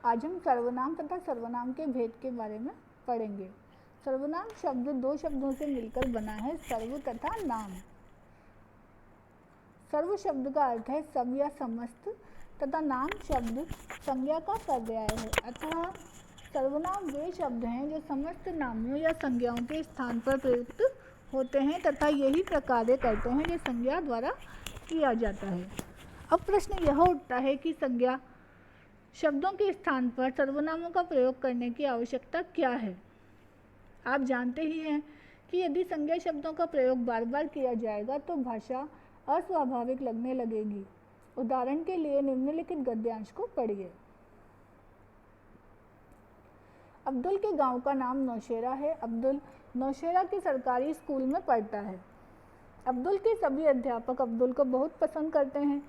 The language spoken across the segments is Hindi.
आज हम सर्वनाम तथा सर्वनाम के भेद के बारे में पढ़ेंगे। सर्वनाम शब्द दो शब्दों से मिलकर बना है, सर्व तथा नाम। सर्व शब्द का अर्थ है सब या समस्त तथा नाम शब्द संज्ञा का पर्याय है। अतः सर्वनाम वे शब्द हैं जो समस्त नामों या संज्ञाओं के स्थान पर प्रयुक्त होते हैं तथा यही प्रकार्य करते हैं जो संज्ञा द्वारा किया जाता है। अब प्रश्न यह उठता है कि संज्ञा शब्दों के स्थान पर सर्वनामों का प्रयोग करने की आवश्यकता क्या है। आप जानते ही हैं कि यदि संज्ञा शब्दों का प्रयोग बार बार किया जाएगा तो भाषा अस्वाभाविक लगने लगेगी। उदाहरण के लिए निम्नलिखित गद्यांश को पढ़िए। अब्दुल के गांव का नाम नौशेरा है। अब्दुल नौशेरा के सरकारी स्कूल में पढ़ता है। अब्दुल के सभी अध्यापक अब्दुल को बहुत पसंद करते हैं।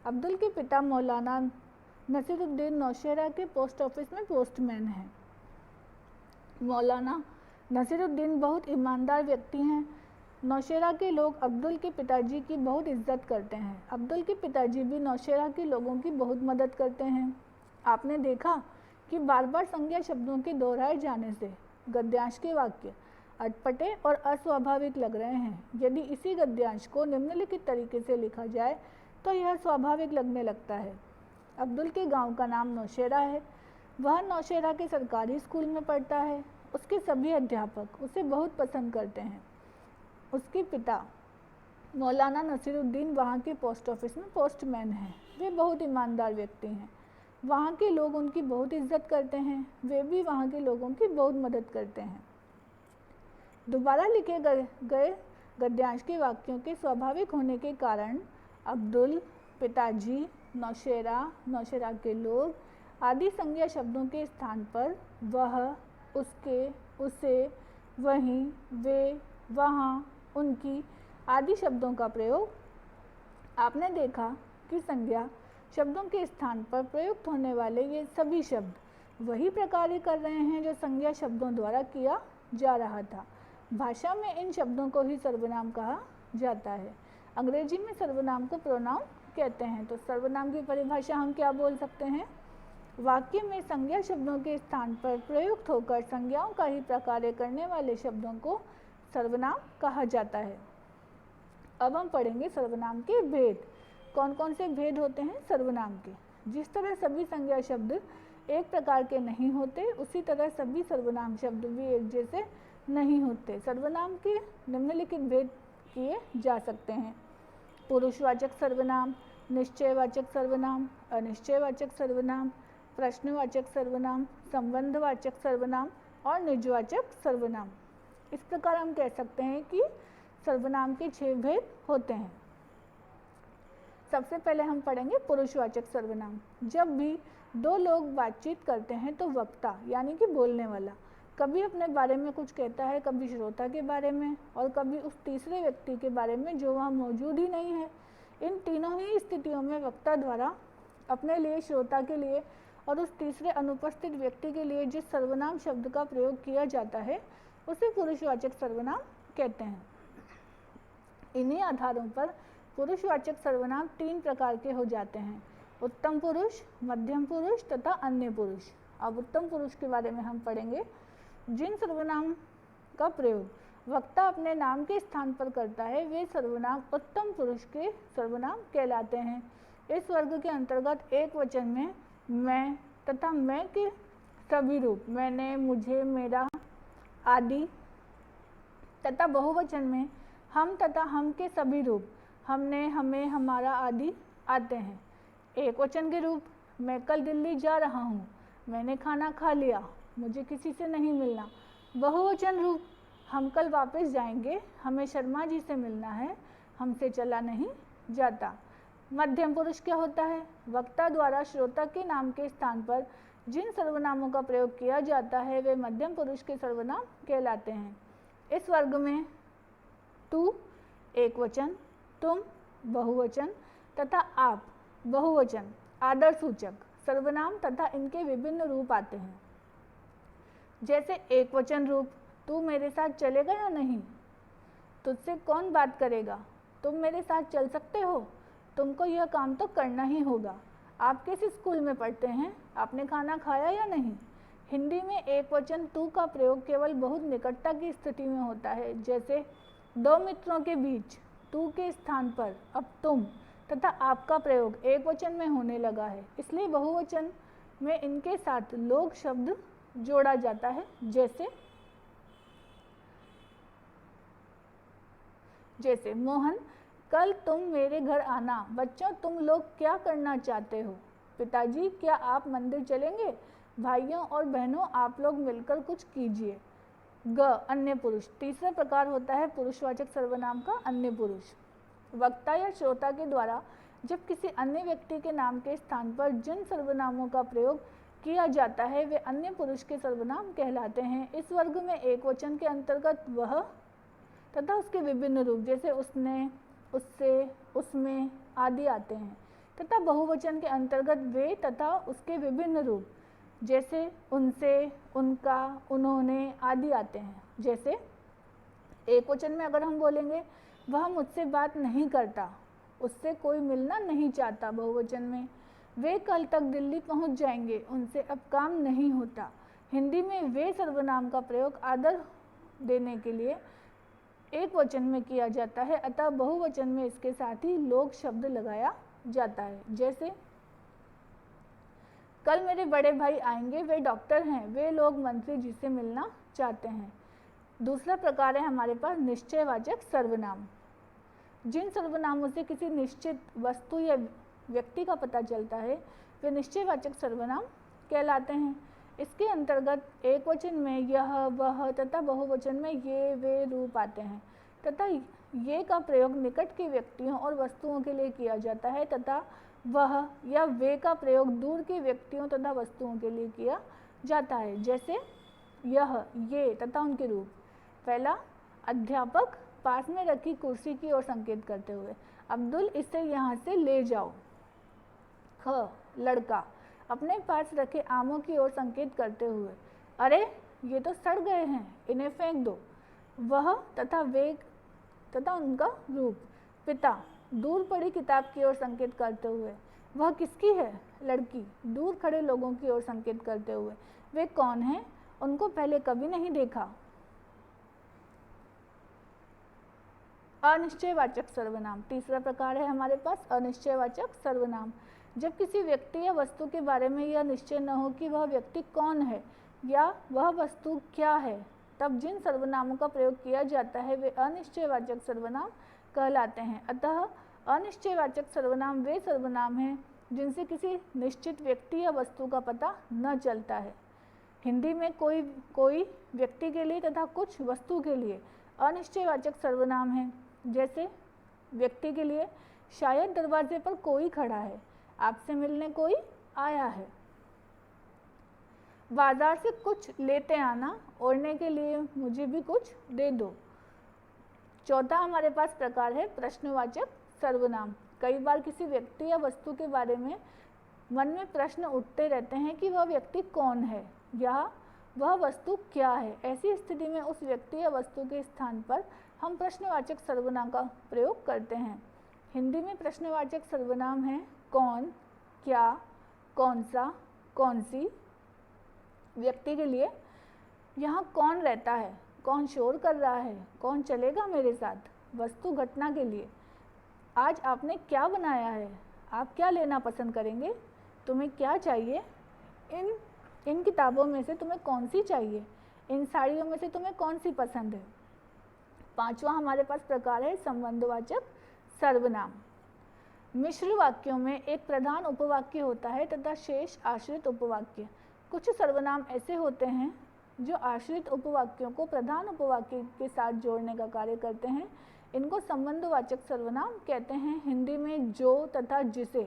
अब्दुल के पिता मौलाना नसीरुद्दीन नौशेरा के पोस्ट ऑफिस में पोस्टमैन हैं। मौलाना नसीरुद्दीन बहुत ईमानदार व्यक्ति हैं। नौशेरा के लोग अब्दुल के पिताजी की बहुत इज्जत करते हैं। अब्दुल के पिताजी भी नौशेरा के लोगों की बहुत मदद करते हैं। आपने देखा कि बार बार संज्ञा शब्दों के दोहराए जाने से गद्यांश के वाक्य अटपटे और अस्वाभाविक लग रहे हैं। यदि इसी गद्यांश को निम्नलिखित तरीके से लिखा जाए तो यह स्वाभाविक लगने लगता है। अब्दुल के गांव का नाम नौशेरा है। वह नौशेरा के सरकारी स्कूल में पढ़ता है। उसके सभी अध्यापक उसे बहुत पसंद करते हैं। उसके पिता मौलाना नसीरुद्दीन वहाँ के पोस्ट ऑफिस में पोस्टमैन हैं। वे बहुत ईमानदार व्यक्ति हैं। वहाँ के लोग उनकी बहुत इज्जत करते हैं। वे भी वहाँ के लोगों की बहुत मदद करते हैं। दोबारा लिखे गए गद्यांश के वाक्यों के स्वाभाविक होने के कारण अब्दुल, पिताजी, नौशेरा, नौशेरा के लोग आदि संज्ञा शब्दों के स्थान पर वह, उसके, उसे, वहीं, वे, वहाँ, उनकी आदि शब्दों का प्रयोग। आपने देखा कि संज्ञा शब्दों के स्थान पर प्रयुक्त होने वाले ये सभी शब्द वही प्रकार्य कर रहे हैं जो संज्ञा शब्दों द्वारा किया जा रहा था। भाषा में इन शब्दों को ही सर्वनाम कहा जाता है। अंग्रेजी में सर्वनाम को प्रोनाउन कहते हैं। तो सर्वनाम की परिभाषा हम क्या बोल सकते हैं? वाक्य में संज्ञा शब्दों के स्थान पर प्रयुक्त होकर संज्ञाओं का ही प्रकार्य करने वाले शब्दों को सर्वनाम कहा जाता है। अब हम पढ़ेंगे सर्वनाम के भेद। कौन कौन से भेद होते हैं सर्वनाम के? जिस तरह सभी संज्ञा शब्द एक प्रकार के नहीं होते, उसी तरह सभी सर्वनाम शब्द भी एक जैसे नहीं होते। सर्वनाम के निम्नलिखित भेद किए जा सकते हैं: पुरुषवाचक सर्वनाम, निश्चयवाचक सर्वनाम, अनिश्चयवाचक सर्वनाम, प्रश्नवाचक सर्वनाम, संबंधवाचक सर्वनाम और निजवाचक सर्वनाम। इस प्रकार हम कह सकते हैं कि सर्वनाम के 6 भेद होते हैं। सबसे पहले हम पढ़ेंगे पुरुषवाचक सर्वनाम। जब भी दो लोग बातचीत करते हैं तो वक्ता यानी कि बोलने वाला कभी अपने बारे में कुछ कहता है, कभी श्रोता के बारे में और कभी उस तीसरे व्यक्ति के बारे में जो वहाँ मौजूद ही नहीं है। इन तीनों ही स्थितियों में वक्ता द्वारा अपने लिए, श्रोता के लिए और उस तीसरे अनुपस्थित व्यक्ति के लिए जिस सर्वनाम शब्द का प्रयोग किया जाता है उसे पुरुषवाचक सर्वनाम कहते हैं। इन्हीं आधारों पर पुरुषवाचक सर्वनाम 3 प्रकार के हो जाते हैं: उत्तम पुरुष, मध्यम पुरुष तथा अन्य पुरुष। अब उत्तम पुरुष के बारे में हम पढ़ेंगे। जिन सर्वनाम का प्रयोग वक्ता अपने नाम के स्थान पर करता है वे सर्वनाम उत्तम पुरुष के सर्वनाम कहलाते हैं। इस वर्ग के अंतर्गत एक वचन में मैं तथा मैं के सभी रूप, मैंने, मुझे, मेरा आदि तथा बहुवचन में हम तथा हम के सभी रूप, हमने, हमें, हमारा आदि आते हैं। एक वचन के रूप, मैं कल दिल्ली जा रहा हूँ, मैंने खाना खा लिया, मुझे किसी से नहीं मिलना। बहुवचन रूप, हम कल वापस जाएंगे, हमें शर्मा जी से मिलना है, हमसे चला नहीं जाता। मध्यम पुरुष क्या होता है? वक्ता द्वारा श्रोता के नाम के स्थान पर जिन सर्वनामों का प्रयोग किया जाता है वे मध्यम पुरुष के सर्वनाम कहलाते हैं। इस वर्ग में तू एक वचन, तुम बहुवचन तथा आप बहुवचन आदरसूचक सर्वनाम तथा इनके विभिन्न रूप आते हैं। जैसे एक वचन रूप, तू मेरे साथ चलेगा या नहीं? तुझसे कौन बात करेगा? तुम मेरे साथ चल सकते हो? तुमको यह काम तो करना ही होगा। आप किस स्कूल में पढ़ते हैं? आपने खाना खाया या नहीं? हिंदी में एक वचन तू का प्रयोग केवल बहुत निकटता की स्थिति में होता है, जैसे दो मित्रों के बीच तू के स्थान पर अब तुम तथा आपका प्रयोग एक वचन में होने लगा है, इसलिए बहुवचन में इनके साथ लोग शब्द जोड़ा जाता है, जैसे मोहन कल तुम मेरे घर आना। बच्चों, तुम लोग क्या करना चाहते हो? पिताजी, क्या आप मंदिर चलेंगे? भाइयों और बहनों, आप लोग मिलकर कुछ कीजिए। ग अन्य पुरुष। तीसरा प्रकार होता है पुरुषवाचक सर्वनाम का अन्य पुरुष। वक्ता या श्रोता के द्वारा जब किसी अन्य व्यक्ति के नाम के स्थान पर जिन सर्वनामों का प्रयोग किया जाता है वे अन्य पुरुष के सर्वनाम कहलाते हैं। इस वर्ग में एक वचन के अंतर्गत वह तथा उसके विभिन्न रूप जैसे उसने, उससे, उसमें आदि आते हैं, तथा बहुवचन के अंतर्गत वे तथा उसके विभिन्न रूप जैसे उनसे, उनका, उन्होंने आदि आते हैं। जैसे एक वचन में अगर हम बोलेंगे वह मुझसे बात नहीं करता, उससे कोई मिलना नहीं चाहता। बहुवचन में वे कल तक दिल्ली पहुंच जाएंगे, उनसे अब काम नहीं होता। हिंदी में वे सर्वनाम का प्रयोग आदर देने के लिए एक वचन में किया जाता है, अतः बहुवचन में इसके साथ ही लोग शब्द लगाया जाता है। जैसे कल मेरे बड़े भाई आएंगे, वे डॉक्टर हैं, वे लोग मंत्री जी से मिलना चाहते हैं। दूसरा प्रकार है हमारे पास निश्चयवाचक सर्वनाम। जिन सर्वनामों से किसी निश्चित वस्तु या व्यक्ति का पता चलता है वे निश्चयवाचक सर्वनाम कहलाते हैं। इसके अंतर्गत एक वचन में यह, वह तथा बहुवचन में ये, वे रूप आते हैं, तथा ये का प्रयोग निकट के व्यक्तियों और वस्तुओं के लिए किया जाता है, तथा वह या वे का प्रयोग दूर के व्यक्तियों तथा वस्तुओं के लिए किया जाता है। जैसे यह, ये तथा उनके रूप। पहला, अध्यापक पास में रखी कुर्सी की ओर संकेत करते हुए, अब्दुल इसे यहाँ से ले जाओ। ख, लड़का अपने पास रखे आमों की ओर संकेत करते हुए, अरे ये तो सड़ गए हैं, इन्हें फेंक दो। वह तथा वे तथा उनका रूप। पिता दूर पड़ी किताब की ओर संकेत करते हुए, वह किसकी है? लड़की दूर खड़े लोगों की ओर संकेत करते हुए, वे कौन हैं? उनको पहले कभी नहीं देखा। अनिश्चयवाचक सर्वनाम। तीसरा प्रकार है हमारे पास अनिश्चयवाचक सर्वनाम। जब किसी व्यक्ति या वस्तु के बारे में यह निश्चय न हो कि वह व्यक्ति कौन है या वह वस्तु क्या है, तब जिन सर्वनामों का प्रयोग किया जाता है वे अनिश्चयवाचक सर्वनाम कहलाते हैं। अतः अनिश्चयवाचक सर्वनाम वे सर्वनाम हैं जिनसे किसी निश्चित व्यक्ति या वस्तु का पता न चलता है। हिंदी में कोई व्यक्ति के लिए तथा कुछ वस्तु के लिए अनिश्चयवाचक सर्वनाम हैं। जैसे व्यक्ति के लिए शायद दरवाजे पर कोई खड़ा है, आपसे मिलने कोई आया है। बाजार से कुछ लेते आना, ओढ़ने के लिए मुझे भी कुछ दे दो। चौथा हमारे पास प्रकार है प्रश्नवाचक सर्वनाम। कई बार किसी व्यक्ति या वस्तु के बारे में मन में प्रश्न उठते रहते हैं कि वह व्यक्ति कौन है या वह वस्तु क्या है। ऐसी स्थिति में उस व्यक्ति या वस्तु के स्थान पर हम प्रश्नवाचक सर्वनाम का प्रयोग करते हैं। हिंदी में प्रश्नवाचक सर्वनाम हैं कौन, क्या, कौन सा, कौन सी। व्यक्ति के लिए यहाँ कौन रहता है, कौन शोर कर रहा है, कौन चलेगा मेरे साथ। वस्तु घटना के लिए आज आपने क्या बनाया है, आप क्या लेना पसंद करेंगे, तुम्हें क्या चाहिए, इन किताबों में से तुम्हें कौन सी चाहिए, इन साड़ियों में से तुम्हें कौन सी पसंद है। पांचवा हमारे पास प्रकार है संबंधवाचक सर्वनाम। मिश्र वाक्यों में एक प्रधान उपवाक्य होता है तथा शेष आश्रित उपवाक्य। कुछ सर्वनाम ऐसे होते हैं जो आश्रित उपवाक्यों को प्रधान उपवाक्य के साथ जोड़ने का कार्य करते हैं, इनको संबंधवाचक सर्वनाम कहते हैं। हिंदी में जो तथा जिसे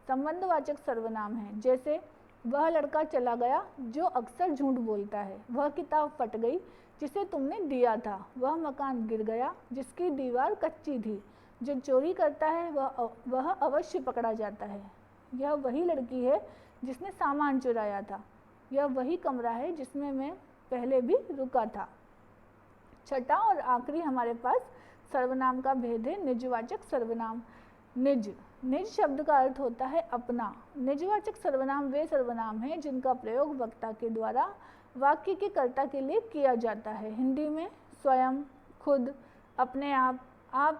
संबंधवाचक सर्वनाम है। जैसे वह लड़का चला गया जो अक्सर झूठ बोलता है, वह किताब फट गई जिसे तुमने दिया था, वह मकान गिर गया जिसकी दीवार कच्ची थी, जो चोरी करता है वह अवश्य पकड़ा जाता है, यह वही लड़की है जिसने सामान चुराया था, यह वही कमरा है जिसमें मैं पहले भी रुका था। छठा और आखिरी हमारे पास सर्वनाम का भेद है निजवाचक सर्वनाम। निज निज शब्द का अर्थ होता है अपना। निजवाचक सर्वनाम वे सर्वनाम हैं जिनका प्रयोग वक्ता के द्वारा वाक्य के कर्ता के लिए किया जाता है। हिंदी में स्वयं, खुद, अपने आप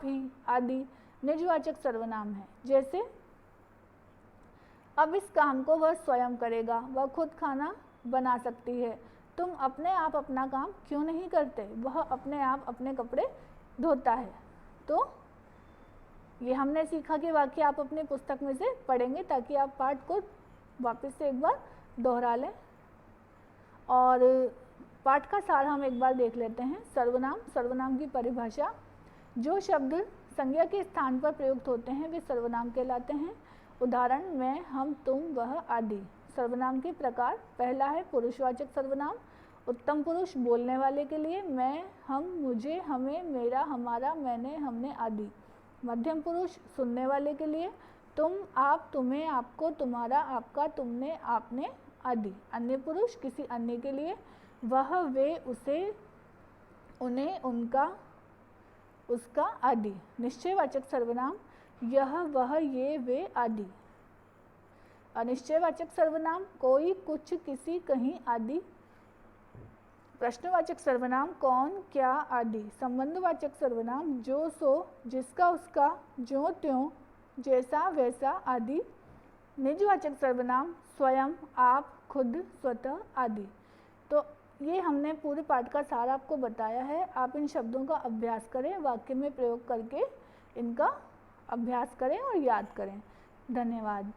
ही आदि निजवाचक सर्वनाम हैं। जैसे अब इस काम को वह स्वयं करेगा, वह खुद खाना बना सकती है। तुम अपने आप अपना काम क्यों नहीं करते, वह अपने आप अपने कपड़े धोता है। तो ये हमने सीखा कि वाक्य आप अपनी पुस्तक में से पढ़ेंगे ताकि आप पाठ को वापस से एक बार दोहरा लें। और पाठ का सार हम एक बार देख लेते हैं। सर्वनाम, सर्वनाम की परिभाषा। जो शब्द संज्ञा के स्थान पर प्रयुक्त होते हैं वे सर्वनाम कहलाते हैं। उदाहरण मैं, हम, तुम, वह आदि। सर्वनाम के प्रकार, पहला है पुरुषवाचक सर्वनाम। उत्तम पुरुष बोलने वाले के लिए मैं, हम, मुझे, हमें, मेरा, हमारा, मैंने, हमने आदि। मध्यम पुरुष सुनने वाले के लिए तुम, आप, तुम्हें, आपको, तुम्हारा, आपका, तुमने, आपने आदि। अन्य पुरुष किसी अन्य के लिए वह, वे, उसे, उन्हें, उनका, उसका आदि। निश्चयवाचक सर्वनाम यह, वह, ये, वे आदि। अनिश्चयवाचक सर्वनाम कोई, कुछ, किसी, कहीं आदि। प्रश्नवाचक सर्वनाम कौन, क्या आदि। संबंधवाचक सर्वनाम जो, सो, जिसका, उसका, ज्यों त्यों, जैसा, वैसा आदि। निजवाचक सर्वनाम स्वयं, आप, खुद, स्वतः आदि। तो ये हमने पूरे पाठ का सार आपको बताया है। आप इन शब्दों का अभ्यास करें, वाक्य में प्रयोग करके इनका अभ्यास करें और याद करें। धन्यवाद।